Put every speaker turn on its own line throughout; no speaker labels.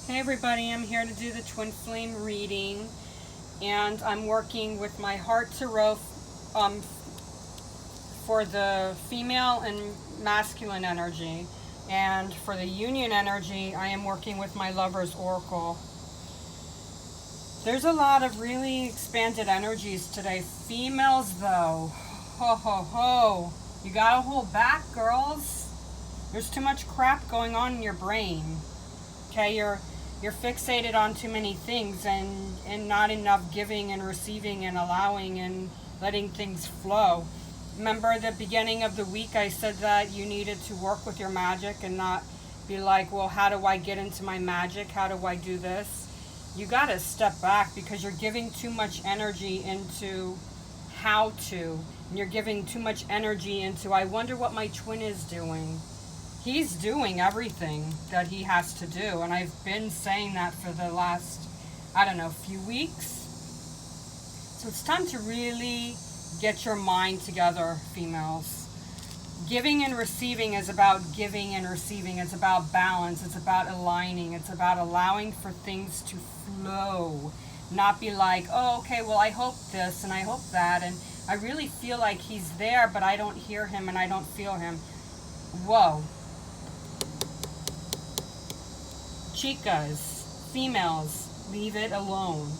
Hey everybody, I'm here to do the Twin Flame reading, and I'm working with my Heart Tarot for the female and masculine energy, and for the union energy I am working with my Lover's Oracle. There's a lot of really expanded energies today. Females though, ho ho ho, you gotta hold back, girls. There's too much crap going on in your brain. Okay, you're fixated on too many things and not enough giving and receiving and allowing and letting things flow. Remember at the beginning of the week I said that you needed to work with your magic and not be like, well, how do I get into my magic? How do I do this? You got to step back because you're giving too much energy into how to. And you're giving too much energy into, I wonder what my twin is doing. He's doing everything that he has to do, and I've been saying that for the last, few weeks. So it's time to really get your mind together, females. Giving and receiving is about giving and receiving. It's about balance. It's about aligning. It's about allowing for things to flow. Not be like, oh, okay, well, I hope this and I hope that, and I really feel like he's there, but I don't hear him and I don't feel him. Whoa. Chicas, females, leave it alone.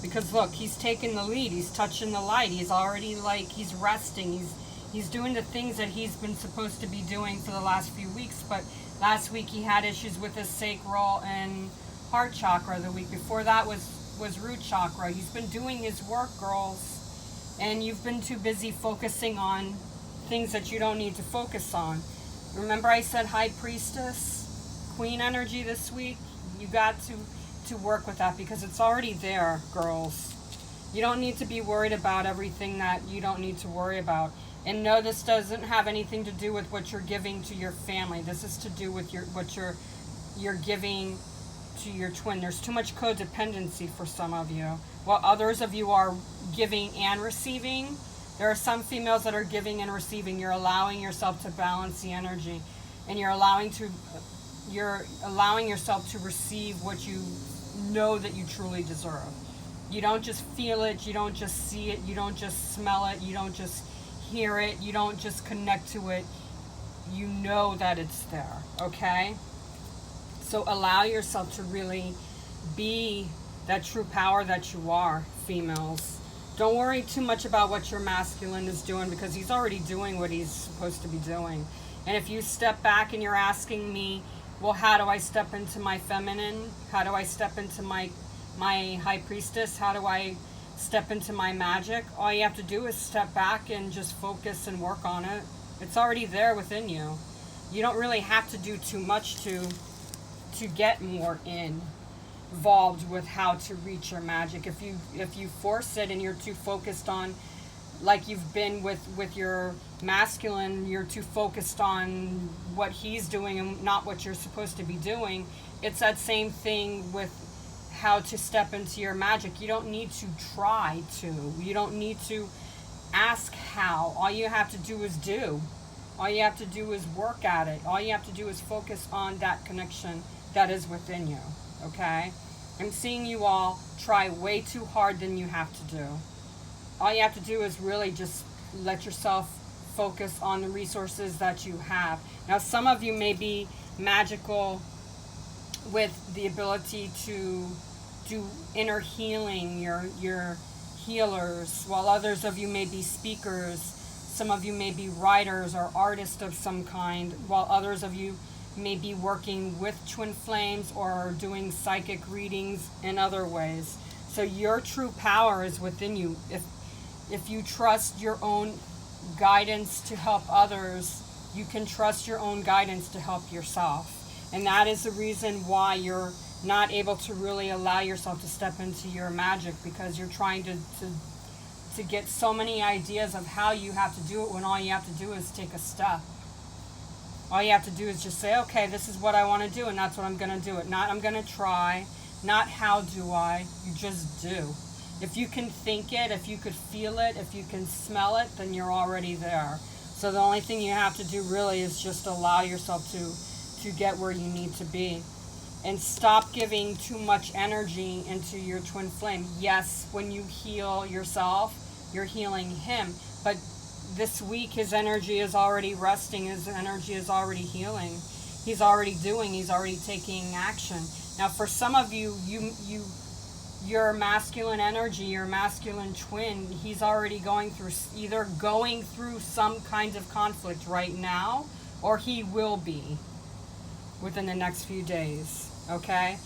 Because look, he's taking the lead. He's touching the light. He's already he's resting. He's doing the things that he's been supposed to be doing for the last few weeks. But last week he had issues with his sacral and heart chakra. The week before that was root chakra. He's been doing his work, girls. And you've been too busy focusing on things that you don't need to focus on. Remember I said High Priestess? Queen energy this week? You got to work with that because it's already there, girls. You don't need to be worried about everything that you don't need to worry about. And no, this doesn't have anything to do with what you're giving to your family. This is to do with what you're giving to your twin. There's too much codependency for some of you. While others of you are giving and receiving, there are some females that are giving and receiving. You're allowing yourself to balance the energy, and you're allowing yourself to receive what you know that you truly deserve. You don't just feel it, you don't just see it, you don't just smell it, you don't just hear it, you don't just connect to it. You know that it's there, okay? So allow yourself to really be that true power that you are, females. Don't worry too much about what your masculine is doing because he's already doing what he's supposed to be doing. And if you step back and you're asking me, well, how do I step into my feminine? How do I step into my High Priestess? How do I step into my magic? All you have to do is step back and just focus and work on it. It's already there within you. You don't really have to do too much to get more involved with how to reach your magic. If you force it and you're too focused on, like you've been with your masculine, you're too focused on what he's doing and not what you're supposed to be doing. It's that same thing with how to step into your magic. You don't need to try to. You don't need to ask how. All you have to do is do. All you have to do is work at it. All you have to do is focus on that connection that is within you. Okay? I'm seeing you all try way too hard than you have to do. All you have to do is really just let yourself focus on the resources that you have. Now, some of you may be magical with the ability to do inner healing, your healers, while others of you may be speakers. Some of you may be writers or artists of some kind, while others of you may be working with twin flames or doing psychic readings in other ways. So your true power is within you. If you trust your own guidance to help others, you can trust your own guidance to help yourself. And that is the reason why you're not able to really allow yourself to step into your magic, because you're trying to get so many ideas of how you have to do it when all you have to do is take a step. All you have to do is just say, okay, this is what I want to do, and that's what I'm going to do it. Not I'm going to try, not how do I, you just do. If you can think it, if you could feel it, if you can smell it, then you're already there. So the only thing you have to do really is just allow yourself to get where you need to be. and stop giving too much energy into your twin flame. Yes, when you heal yourself, you're healing him, but this week his energy is already resting, his energy is already healing. He's already doing, he's already taking action. Now for some of you, your masculine energy, your masculine twin, he's already either going through some kind of conflict right now, or he will be within the next few days. Okay?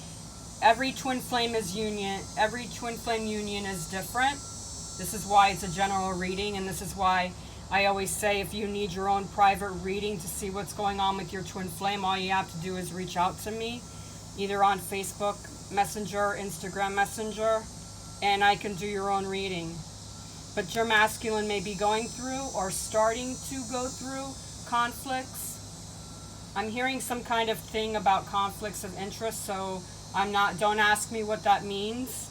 Every twin flame is union. Every twin flame union is different. This is why it's a general reading, and this is why I always say if you need your own private reading to see what's going on with your twin flame, all you have to do is reach out to me, either on Facebook Messenger, Instagram Messenger, and I can do your own reading. But your masculine may be going through or starting to go through conflicts. I'm hearing some kind of thing about conflicts of interest, so don't ask me what that means,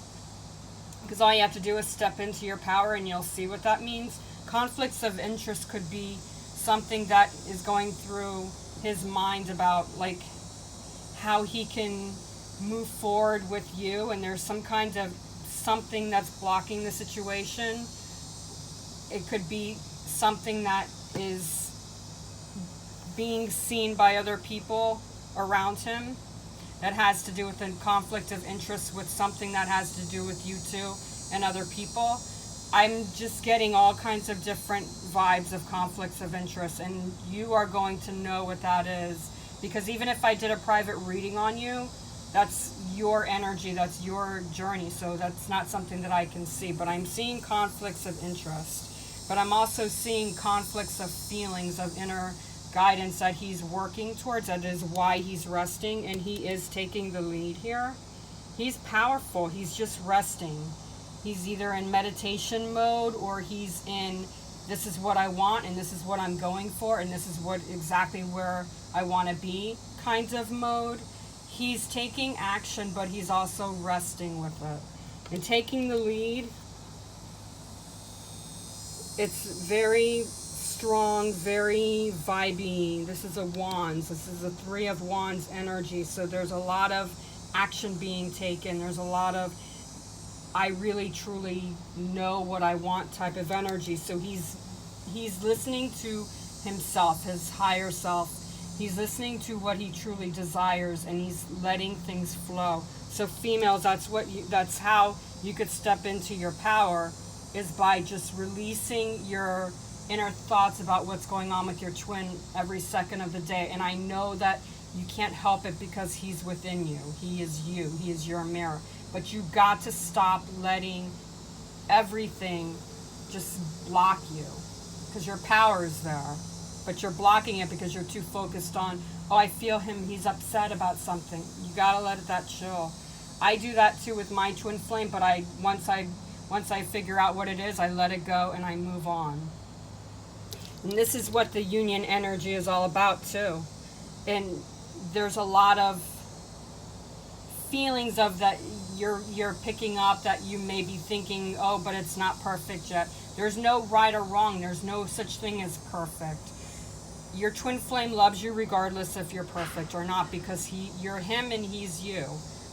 because all you have to do is step into your power and you'll see what that means. Conflicts of interest could be something that is going through his mind about like how he can move forward with you, and there's some kind of something that's blocking the situation. It could be something that is being seen by other people around him that has to do with a conflict of interest with something that has to do with you two and other people. I'm just getting all kinds of different vibes of conflicts of interest, and you are going to know what that is, because even if I did a private reading on you, that's your energy, that's your journey, so that's not something that I can see. But I'm seeing conflicts of interest, but I'm also seeing conflicts of feelings, of inner guidance that he's working towards. That is why he's resting, and he is taking the lead here. He's powerful, he's just resting. He's either in meditation mode, or he's in, this is what I want and this is what I'm going for and this is exactly where I want to be kind of mode. He's taking action, but he's also resting with it and taking the lead. It's very strong, very vibey. This is a wands. This is a 3 of wands energy. So there's a lot of action being taken. There's a lot of I really truly know what I want type of energy. So he's listening to himself, his higher self. He's listening to what he truly desires, and he's letting things flow. So females, that's how you could step into your power, is by just releasing your inner thoughts about what's going on with your twin every second of the day. And I know that you can't help it because he's within you. He is you. He is your mirror. But you got to stop letting everything just block you, because your power is there, but you're blocking it because you're too focused on, oh, I feel him, he's upset about something. You got to let that chill. I do that too with my twin flame, but once I figure out what it is, I let it go and I move on. And this is what the union energy is all about too. And there's a lot of feelings of that you're picking up, that you may be thinking, oh, but it's not perfect yet. There's no right or wrong. There's no such thing as perfect. Your twin flame loves you regardless if you're perfect or not, because you're him and he's you.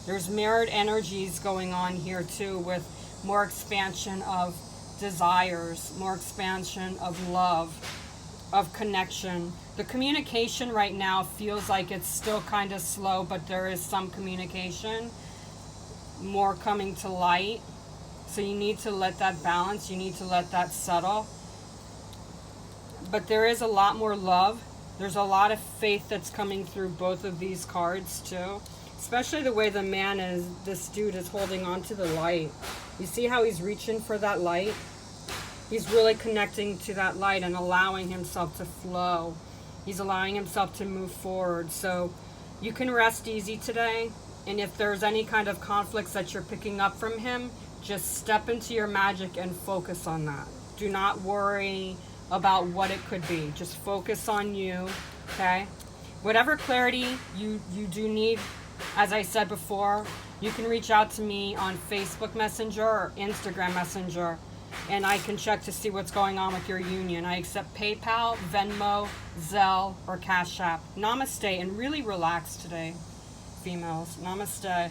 There's mirrored energies going on here too, with more expansion of desires, more expansion of love, of connection. The communication right now feels like it's still kind of slow, but there is some communication more coming to light. So you need to let that balance, you need to let that settle. But there is a lot more love. There's a lot of faith that's coming through both of these cards too. Especially the way this dude is holding on to the light. You see how he's reaching for that light? He's really connecting to that light and allowing himself to flow. He's allowing himself to move forward. So you can rest easy today. And if there's any kind of conflicts that you're picking up from him, just step into your magic and focus on that. Do not worry about what it could be. Just focus on you, okay? Whatever clarity you do need, as I said before, you can reach out to me on Facebook Messenger or Instagram Messenger, and I can check to see what's going on with your union. I accept PayPal, Venmo, Zelle, or Cash App. Namaste, and really relax today. females. Namaste.